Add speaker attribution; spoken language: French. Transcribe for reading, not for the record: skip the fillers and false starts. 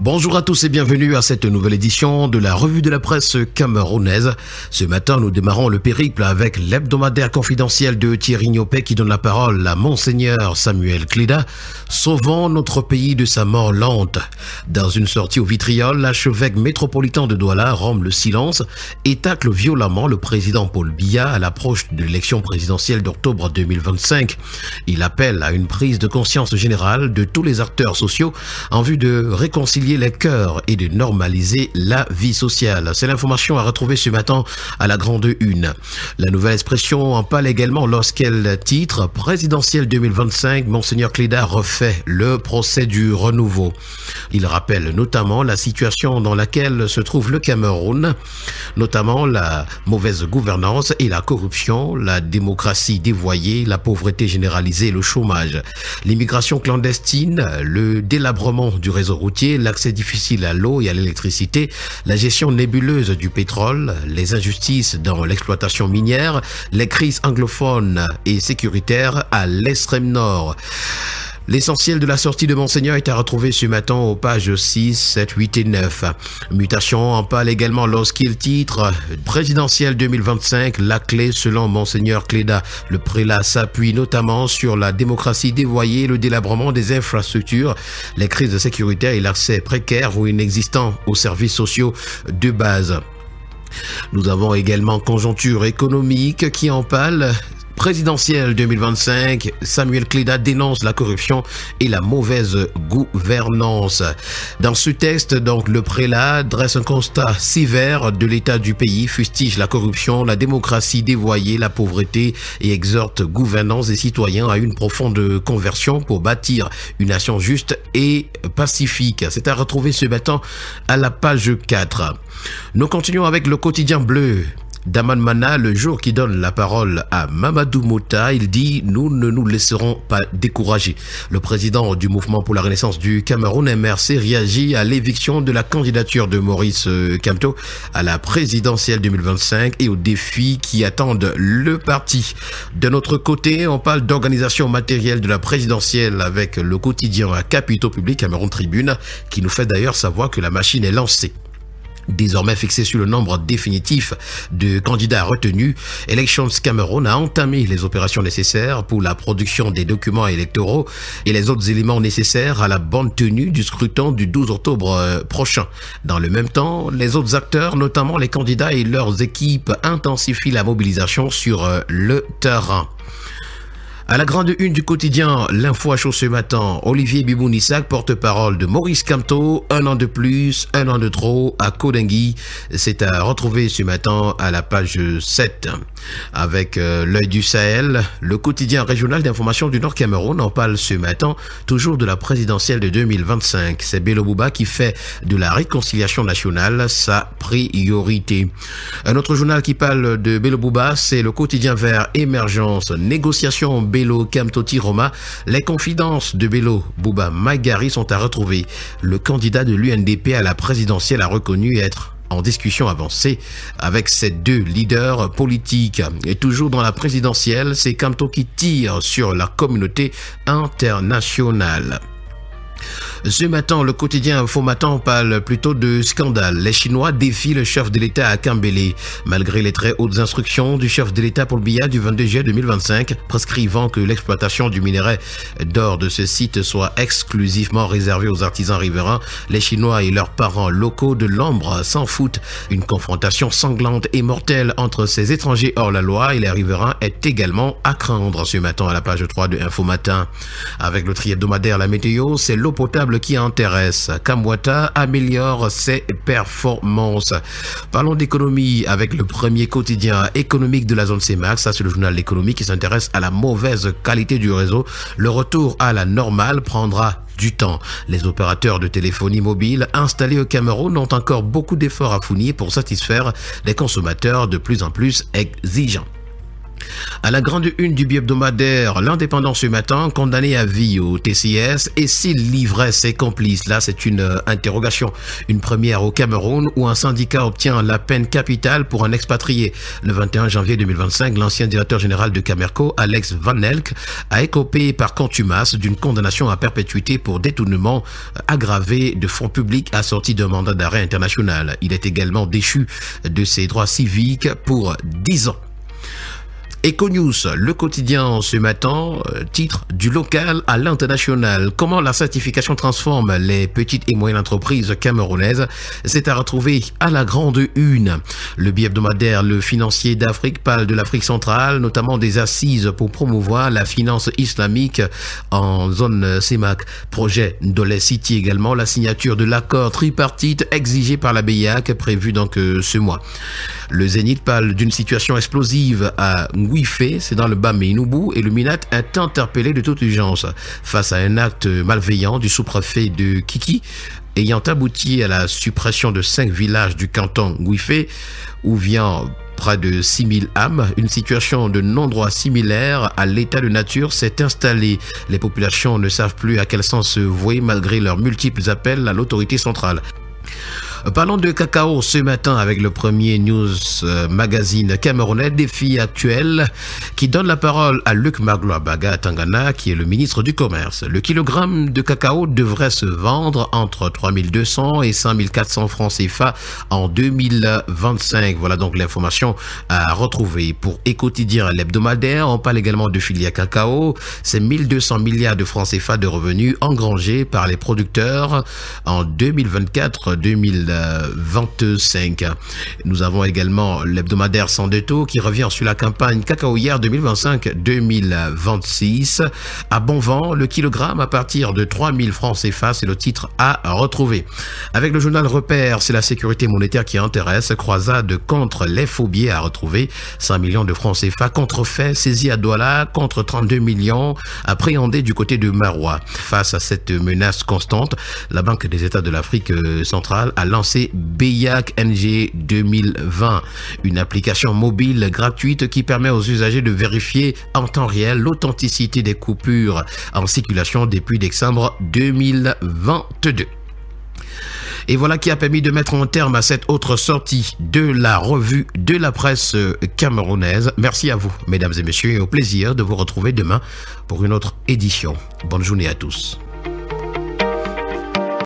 Speaker 1: Bonjour à tous et bienvenue à cette nouvelle édition de la revue de la presse camerounaise. Ce matin, nous démarrons le périple avec l'hebdomadaire confidentiel de Thierry Niopé qui donne la parole à Monseigneur Samuel Kleda. Sauvons notre pays de sa mort lente. Dans une sortie au vitriol, l'archevêque métropolitain de Douala rompt le silence et tacle violemment le président Paul Biya à l'approche de l'élection présidentielle d'octobre 2025. Il appelle à une prise de conscience générale de tous les acteurs sociaux en vue de réconcilier les cœurs et de normaliser la vie sociale. C'est l'information à retrouver ce matin à la grande une. La nouvelle expression en parle également lorsqu'elle titre présidentielle 2025, Monseigneur Kleda refait le procès du renouveau. Il rappelle notamment la situation dans laquelle se trouve le Cameroun, notamment la mauvaise gouvernance et la corruption, la démocratie dévoyée, la pauvreté généralisée et le chômage, l'immigration clandestine, le délabrement du réseau routier, l'accès difficile à l'eau et à l'électricité, la gestion nébuleuse du pétrole, les injustices dans l'exploitation minière, les crises anglophones et sécuritaires à l'extrême nord. L'essentiel de la sortie de Monseigneur est à retrouver ce matin aux pages 6, 7, 8 et 9. Mutation en parle également lorsqu'il titre présidentielle 2025, la clé selon Monseigneur Kleda. Le prélat s'appuie notamment sur la démocratie dévoyée, le délabrement des infrastructures, les crises sécuritaires et l'accès précaire ou inexistant aux services sociaux de base. Nous avons également conjoncture économique qui en parle. Présidentielle 2025, Samuel Kleda dénonce la corruption et la mauvaise gouvernance. Dans ce texte, donc, le prélat dresse un constat sévère de l'état du pays, fustige la corruption, la démocratie dévoyée, la pauvreté et exhorte gouvernance et citoyens à une profonde conversion pour bâtir une nation juste et pacifique. C'est à retrouver ce matin à la page 4. Nous continuons avec le quotidien bleu. Daman Mana, le jour qui donne la parole à Mamadou Mouta, il dit « Nous ne nous laisserons pas décourager ». Le président du mouvement pour la renaissance du Cameroun, MRC, réagit à l'éviction de la candidature de Maurice Kamto à la présidentielle 2025 et aux défis qui attendent le parti. De notre côté, on parle d'organisation matérielle de la présidentielle avec le quotidien à Capitaux Public, Cameroun Tribune, qui nous fait d'ailleurs savoir que la machine est lancée. Désormais fixé sur le nombre définitif de candidats retenus, Elections Cameroun a entamé les opérations nécessaires pour la production des documents électoraux et les autres éléments nécessaires à la bonne tenue du scrutin du 12 octobre prochain. Dans le même temps, les autres acteurs, notamment les candidats et leurs équipes, intensifient la mobilisation sur le terrain. À la grande une du quotidien, l'info à chaud ce matin, Olivier Bibounissac, porte-parole de Maurice Kamto, un an de plus, un an de trop à Kodengui. C'est à retrouver ce matin à la page 7. Avec l'œil du Sahel, le quotidien régional d'information du Nord Cameroun en parle ce matin, toujours de la présidentielle de 2025. C'est Bello Bouba qui fait de la réconciliation nationale sa priorité. Un autre journal qui parle de Bello Bouba, c'est le quotidien Vert Émergence, négociation Bello Kamtoti Roma. Les confidences de Bello Bouba Magari sont à retrouver. Le candidat de l'UNDP à la présidentielle a reconnu être en discussion avancée avec ces deux leaders politiques. Et toujours dans la présidentielle, c'est Kamto qui tire sur la communauté internationale. Ce matin, le quotidien Info Matin parle plutôt de scandale. Les Chinois défient le chef de l'État à Kambélé. Malgré les très hautes instructions du chef de l'État Paul Biya du 22 juillet 2025, prescrivant que l'exploitation du minerai d'or de ce site soit exclusivement réservée aux artisans riverains, les Chinois et leurs parents locaux de l'ombre s'en foutent. Une confrontation sanglante et mortelle entre ces étrangers hors la loi et les riverains est également à craindre ce matin à la page 3 de Info Matin. Avec le tri-hebdomadaire La Météo, c'est l'eau potable qui intéresse. Kamwata améliore ses performances. Parlons d'économie avec le premier quotidien économique de la zone CEMAC. Ça, c'est le journal d'économie qui s'intéresse à la mauvaise qualité du réseau. Le retour à la normale prendra du temps. Les opérateurs de téléphonie mobile installés au Cameroun ont encore beaucoup d'efforts à fournir pour satisfaire les consommateurs de plus en plus exigeants. À la grande une du bi-hebdomadaire, l'Indépendant ce matin, condamné à vie au TCS, et s'il livrait ses complices? Là, c'est une interrogation. Une première au Cameroun où un syndicat obtient la peine capitale pour un expatrié. Le 21 janvier 2025, l'ancien directeur général de Camerco, Alex Van Elk, a écopé par contumace d'une condamnation à perpétuité pour détournement aggravé de fonds publics assorti d'un mandat d'arrêt international. Il est également déchu de ses droits civiques pour 10 ans. Econews, le quotidien ce matin, titre du local à l'international. Comment la certification transforme les petites et moyennes entreprises camerounaises? C'est à retrouver à la grande une. Le bi-hebdomadaire Le Financier d'Afrique parle de l'Afrique centrale, notamment des assises pour promouvoir la finance islamique en zone CEMAC. Projet Dolé City également, la signature de l'accord tripartite exigé par la BIAC prévu donc ce mois. Le Zénith parle d'une situation explosive à Nguifé, c'est dans le Bas-Ménoubou, et le MINAT est interpellé de toute urgence face à un acte malveillant du sous-préfet de Kiki ayant abouti à la suppression de 5 villages du canton Nguifé où vient près de 6000 âmes. Une situation de non-droit similaire à l'état de nature s'est installée. Les populations ne savent plus à quel sens se vouer malgré leurs multiples appels à l'autorité centrale. Parlons de cacao ce matin avec le premier news magazine camerounais Défi actuel qui donne la parole à Luc Magloire-Baga Tangana qui est le ministre du Commerce. Le kilogramme de cacao devrait se vendre entre 3200 et 5400 francs CFA en 2025. Voilà donc l'information à retrouver. Pour Éco-Quotidien l'hebdomadaire, on parle également de filière cacao. C'est 1200 milliards de francs CFA de revenus engrangés par les producteurs en 2024-2025. Nous avons également l'hebdomadaire Sandeto qui revient sur la campagne cacaoyère 2025-2026. À bon vent, le kilogramme à partir de 3000 francs CFA, c'est le titre à retrouver. Avec le journal Repère, c'est la sécurité monétaire qui intéresse. Croisade contre les phobies à retrouver. 5 millions de francs CFA contrefaits saisis à Douala contre 32 millions appréhendés du côté de Marois. Face à cette menace constante, la Banque des États de l'Afrique centrale a lancé BIAC NG 2020, une application mobile gratuite qui permet aux usagers de vérifier en temps réel l'authenticité des coupures en circulation depuis décembre 2022. Et voilà qui a permis de mettre un terme à cette autre sortie de la revue de la presse camerounaise. Merci à vous, mesdames et messieurs, et au plaisir de vous retrouver demain pour une autre édition. Bonne journée à tous.